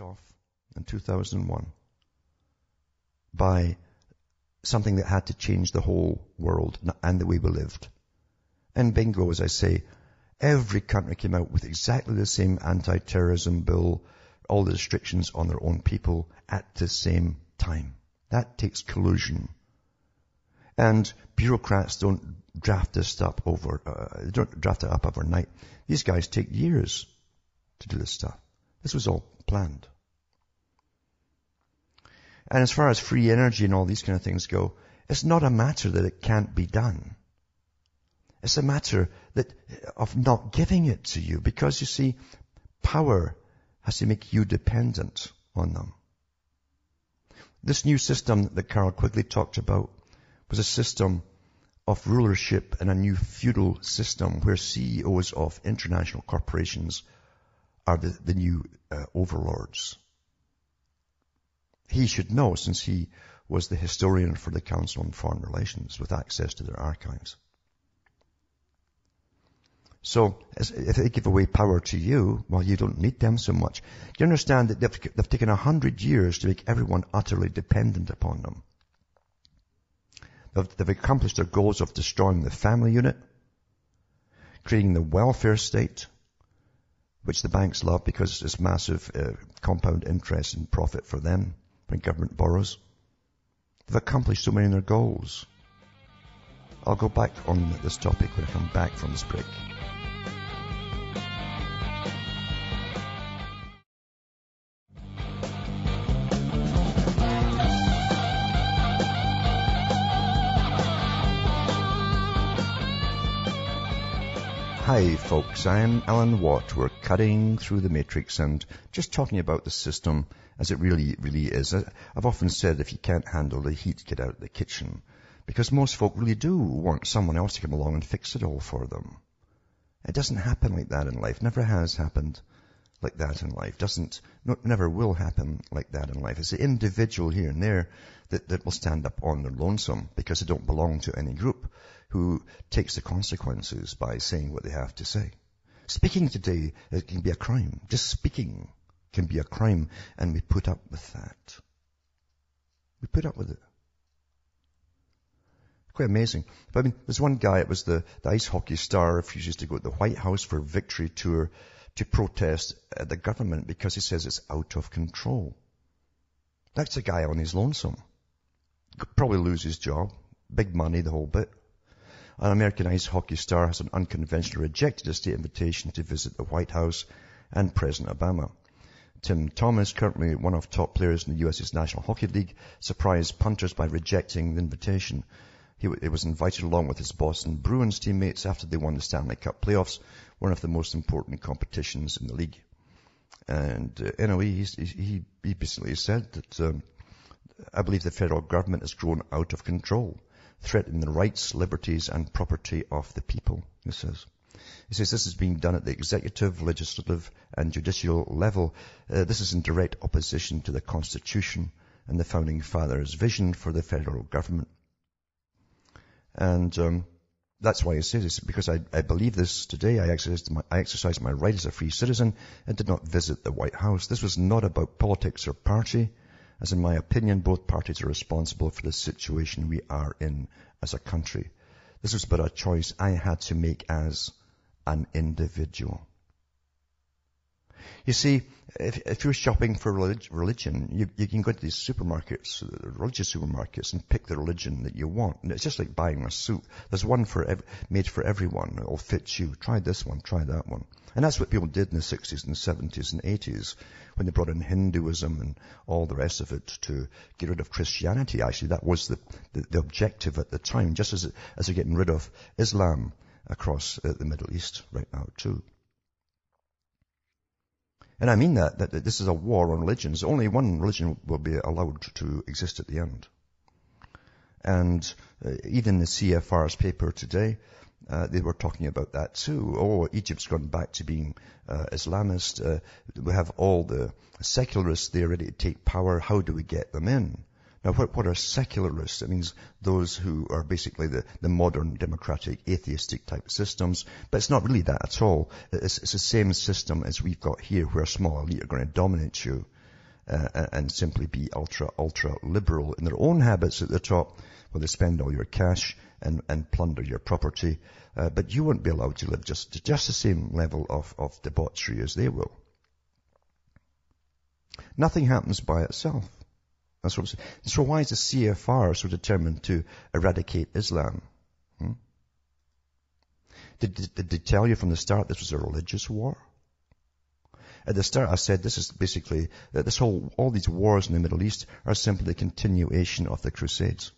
off in 2001 by something that had to change the whole world and the way we lived. And bingo, as I say, every country came out with exactly the same anti-terrorism bill, all the restrictions on their own people at the same time. That takes collusion. And bureaucrats don't draft this stuff don't draft it up overnight. These guys take years to do this stuff. This was all planned. And as far as free energy and all these kind of things go, it's not a matter that it can't be done. It's a matter of not giving it to you, because you see, power has to make you dependent on them. This new system that Carol Quigley talked about was a system of rulership and a new feudal system where CEOs of international corporations are the new overlords. He should know, since he was the historian for the Council on Foreign Relations with access to their archives. So, if they give away power to you, well, you don't need them so much. You understand that they've taken 100 years to make everyone utterly dependent upon them. They've accomplished their goals of destroying the family unit, creating the welfare state, which the banks love because it's massive compound interest and profit for them when government borrows. They've accomplished so many of their goals. I'll go back on this topic when I come back from this break. Hi folks, I'm Alan Watt. We're cutting through the matrix and just talking about the system as it really is. I've often said if you can't handle the heat, get out of the kitchen. Because most folk really do want someone else to come along and fix it all for them. It doesn't happen like that in life. Never has happened like that in life. Never will happen like that in life. It's the individual here and there that will stand up on their lonesome because they don't belong to any group, who takes the consequences by saying what they have to say. Speaking today, it can be a crime. Just speaking can be a crime, and we put up with that. We put up with it. Quite amazing. But I mean, there's one guy, it was the ice hockey star, refuses to go to the White House for a victory tour to protest the government because he says it's out of control. That's a guy on his lonesome. Could probably lose his job. Big money, the whole bit. An American ice hockey star has unconventionally rejected a state invitation to visit the White House and President Obama. Tim Thomas, currently one of the top players in the U.S.'s National Hockey League, surprised punters by rejecting the invitation. He was invited along with his Boston Bruins teammates after they won the Stanley Cup playoffs, one of the most important competitions in the league. And he basically said that I believe the federal government has grown out of control, threatening the rights, liberties, and property of the people, he says. He says this is being done at the executive, legislative, and judicial level. This is in direct opposition to the Constitution and the Founding Fathers' vision for the federal government. And that's why he says this, because I believe this today. I exercised my right as a free citizen and did not visit the White House. This was not about politics or party, as in my opinion, both parties are responsible for the situation we are in as a country. This was about a choice I had to make as an individual. You see, if you're shopping for religion, you can go to these supermarkets, religious supermarkets, and pick the religion that you want. And it's just like buying a suit. There's one made for everyone. It'll fit you. Try this one, try that one. And that's what people did in the 60s and 70s and 80s when they brought in Hinduism and all the rest of it to get rid of Christianity. Actually, that was the objective at the time, just as they're getting rid of Islam across the Middle East right now too. And I mean that this is a war on religions. Only one religion will be allowed to exist at the end. And even the CFR's paper today, they were talking about that too. Oh, Egypt's gone back to being Islamist. We have all the secularists there ready to take power. How do we get them in? Now, what are secularists? It means those who are basically the modern democratic atheistic type systems. But it's not really that at all. It's the same system as we've got here, where a small elite are going to dominate you and simply be ultra liberal in their own habits at the top, where they spend all your cash and plunder your property. But you won't be allowed to live just the same level of debauchery as they will. Nothing happens by itself. That's what I'm saying. So why is the CFR so determined to eradicate Islam? Did they tell you from the start this was a religious war? At the start I said this is basically, that all these wars in the Middle East are simply a continuation of the Crusades.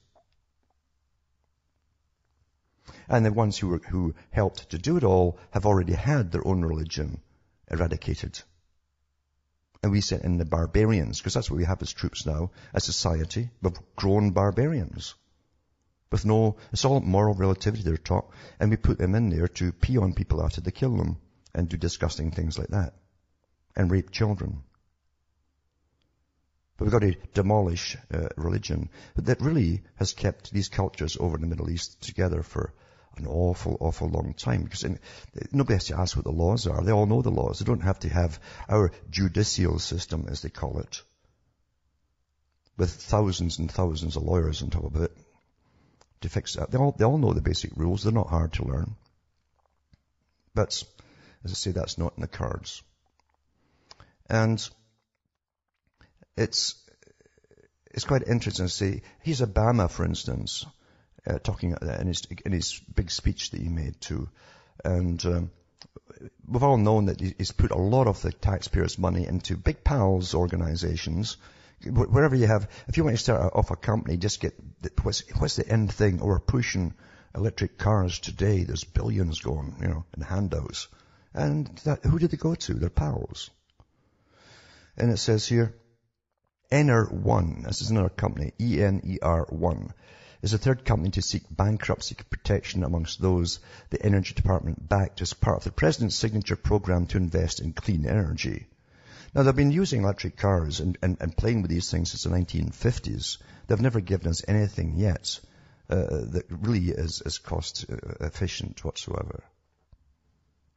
And the ones who helped to do it all have already had their own religion eradicated. And we sent in the barbarians, because that's what we have as troops now, as society. We've grown barbarians. It's all moral relativity they're taught, and we put them in there to pee on people after they kill them, and do disgusting things like that, and rape children. But we've got to demolish religion. But that really has kept these cultures over in the Middle East together for an awful long time. Because nobody has to ask what the laws are. They all know the laws. They don't have to have our judicial system, as they call it, with thousands and thousands of lawyers on top of it to fix that. They all know the basic rules. They're not hard to learn. But, as I say, that's not in the cards. And it's quite interesting to see. Here's Obama, for instance, talking in his big speech that he made too. And we've all known that he's put a lot of the taxpayers' money into big pals organizations. Wherever you have, if you want to start off a company, just get, what's the end thing? Or pushing electric cars today. There's billions going, in handouts. And who did they go to? Their pals. And it says here, Ener1, this is another company, ENER1, is the third company to seek bankruptcy protection amongst those the Energy Department backed as part of the President's signature program to invest in clean energy. Now, they've been using electric cars and playing with these things since the 1950s. They've never given us anything yet that really is cost efficient whatsoever.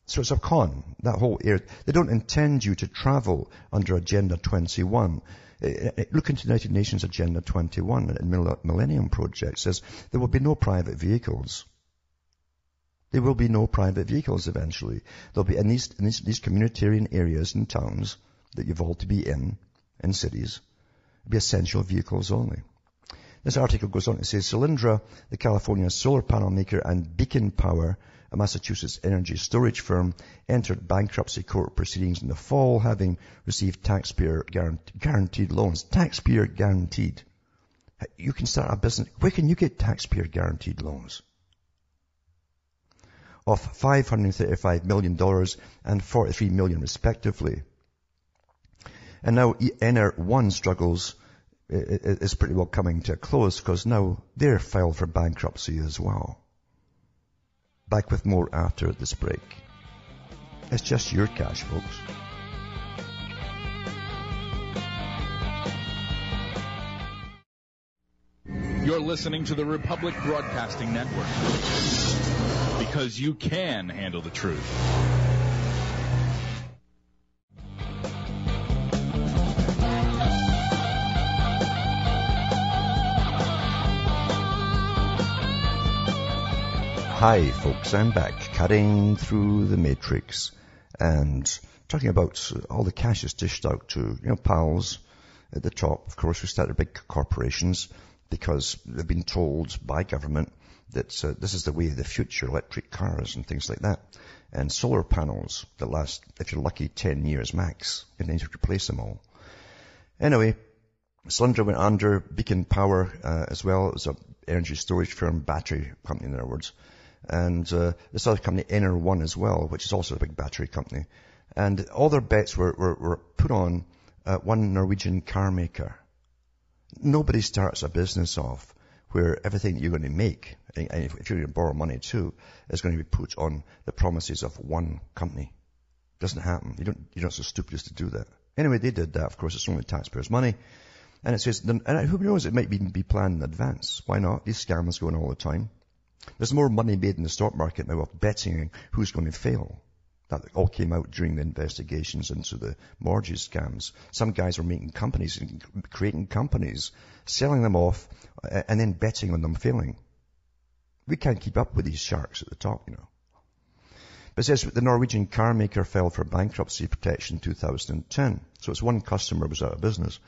So it's a con, that whole area. They don't intend you to travel under Agenda 21. Look into the United Nations Agenda 21 and Millennium Project says there will be no private vehicles. There will be no private vehicles eventually. There'll be in these communitarian areas and towns that you've all to be in cities, be essential vehicles only. This article goes on to say Solyndra, the California solar panel maker, and Beacon Power, a Massachusetts energy storage firm, entered bankruptcy court proceedings in the fall, having received taxpayer guaranteed loans. Taxpayer guaranteed. You can start a business. Where can you get taxpayer guaranteed loans? Of $535 million and $43 million respectively. And now Ener1 struggles is pretty well coming to a close because now they're filed for bankruptcy as well. Back with more after this break. It's just your cash, folks. You're listening to the Republic Broadcasting Network. Because you can handle the truth. Hi folks, I'm back, cutting through the matrix and talking about all the cash is dished out to, pals at the top, of course, who started big corporations because they've been told by government that this is the way of the future, electric cars and things like that. And solar panels that last, if you're lucky, 10 years max, and then you replace them all. Anyway, Solyndra went under, Beacon Power as well. It was an energy storage firm, battery company in other words. And this other company, Ener1 as well, which is also a big battery company. And all their bets were put on one Norwegian car maker. Nobody starts a business off where everything you're going to make, and if you're going to borrow money too, is going to be put on the promises of one company. It doesn't happen. You're not so stupid as to do that. Anyway, they did that. Of course, it's only taxpayers' money. And it says, and who knows, it might even be planned in advance. Why not? These scams go on all the time. There's more money made in the stock market now of betting who's going to fail. That all came out during the investigations into the mortgage scams. Some guys were making companies, creating companies, selling them off, and then betting on them failing. We can't keep up with these sharks at the top, you know. But it says the Norwegian car maker filed for bankruptcy protection in 2010. So its one customer was out of business.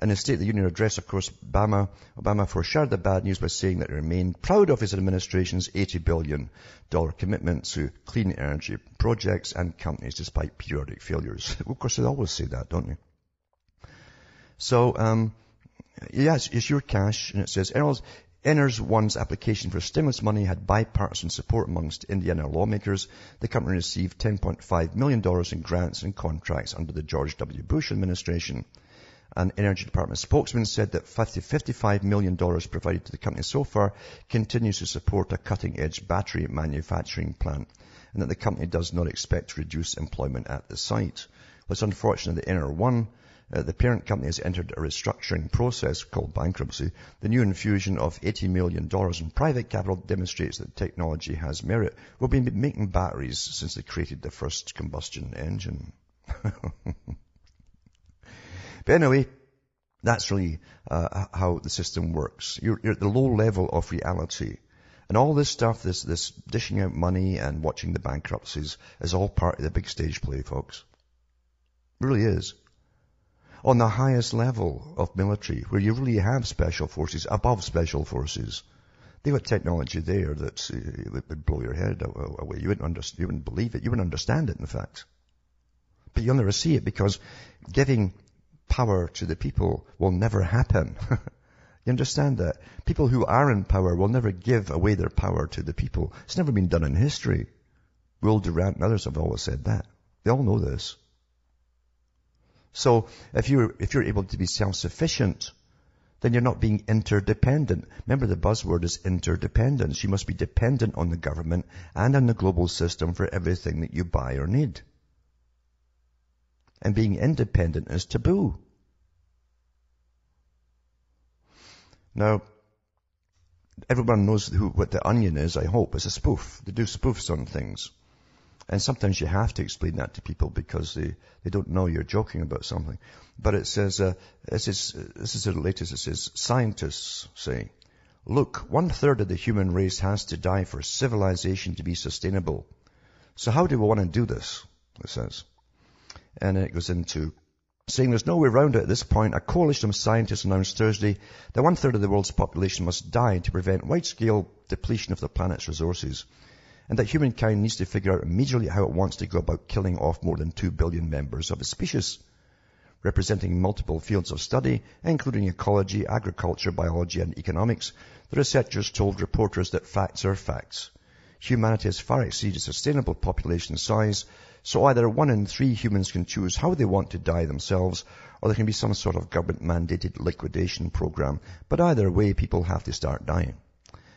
In his State of the Union address, of course, Obama foreshadowed the bad news by saying that he remained proud of his administration's $80 billion commitment to clean energy projects and companies despite periodic failures. Of course, they always say that, don't they? So, yes, it's your cash, and it says, Eners One's application for stimulus money had bipartisan support amongst Indiana lawmakers. The company received $10.5 million in grants and contracts under the George W. Bush administration. An Energy Department spokesman said that $55 million provided to the company so far continues to support a cutting-edge battery manufacturing plant, and that the company does not expect to reduce employment at the site. It's unfortunate that Ener One, the parent company, has entered a restructuring process called bankruptcy. The new infusion of $80 million in private capital demonstrates that technology has merit. We've been making batteries since they created the first combustion engine. But anyway, that's really how the system works. You're at the low level of reality. And all this stuff, this dishing out money and watching the bankruptcies is all part of the big stage play, folks. It really is. On the highest level of military, where you really have special forces above special forces, they've got technology there that would blow your head away. You wouldn't believe it. You wouldn't understand it, in fact. But you'll never see it because giving power to the people will never happen. You understand that? People who are in power will never give away their power to the people. It's never been done in history. Will Durant and others have always said that. They all know this. So if you're able to be self-sufficient, then you're not being interdependent. Remember, the buzzword is interdependence. You must be dependent on the government and on the global system for everything that you buy or need. And being independent is taboo. Now, everyone knows what the Onion is, I hope. It's a spoof. They do spoofs on things. And sometimes you have to explain that to people because they don't know you're joking about something. But it says, this is the latest, it says, scientists say, look, 1/3 of the human race has to die for civilization to be sustainable. So how do we want to do this? It says. And it goes into saying there's no way around it at this point. A coalition of scientists announced Thursday that 1/3 of the world's population must die to prevent wide-scale depletion of the planet's resources, and that humankind needs to figure out immediately how it wants to go about killing off more than 2 billion members of its species, representing multiple fields of study, including ecology, agriculture, biology, and economics. The researchers told reporters that facts are facts. Humanity has far exceeded sustainable population size, so either 1 in 3 humans can choose how they want to die themselves, or there can be some sort of government-mandated liquidation program. But either way, people have to start dying.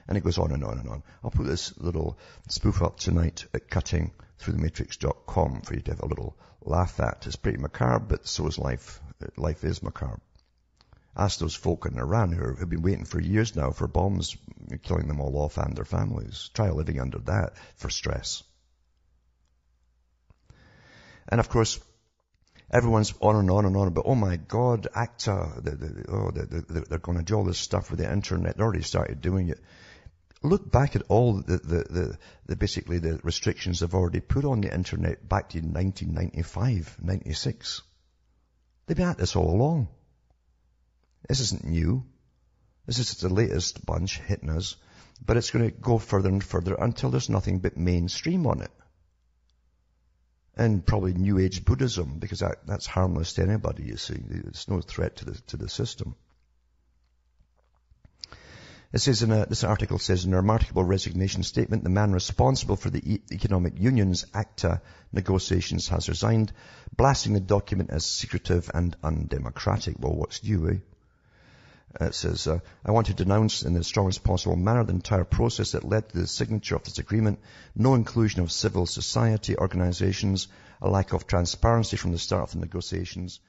And it goes on and on and on. I'll put this little spoof up tonight at cuttingthroughthematrix.com for you to have a little laugh at. It's pretty macabre, but so is life. Life is macabre. Ask those folk in Iran who have been waiting for years now for bombs killing them all off and their families. Try living under that for stress. And of course, everyone's on and on and on about, oh my God, ACTA, they're going to do all this stuff with the internet. They already started doing it. Look back at all basically the restrictions they've already put on the internet back in 1995, 96. They've been at this all along. This isn't new. This is the latest bunch hitting us, but it's going to go further and further until there's nothing but mainstream on it. And probably New Age Buddhism, because that's harmless to anybody, you see. It's no threat to the system. It says this article says in a remarkable resignation statement, the man responsible for the Economic Union's ACTA negotiations has resigned, blasting the document as secretive and undemocratic. Well, what's new, eh? It says, I want to denounce in the strongest possible manner the entire process that led to the signature of this agreement, no inclusion of civil society organizations, a lack of transparency from the start of the negotiations.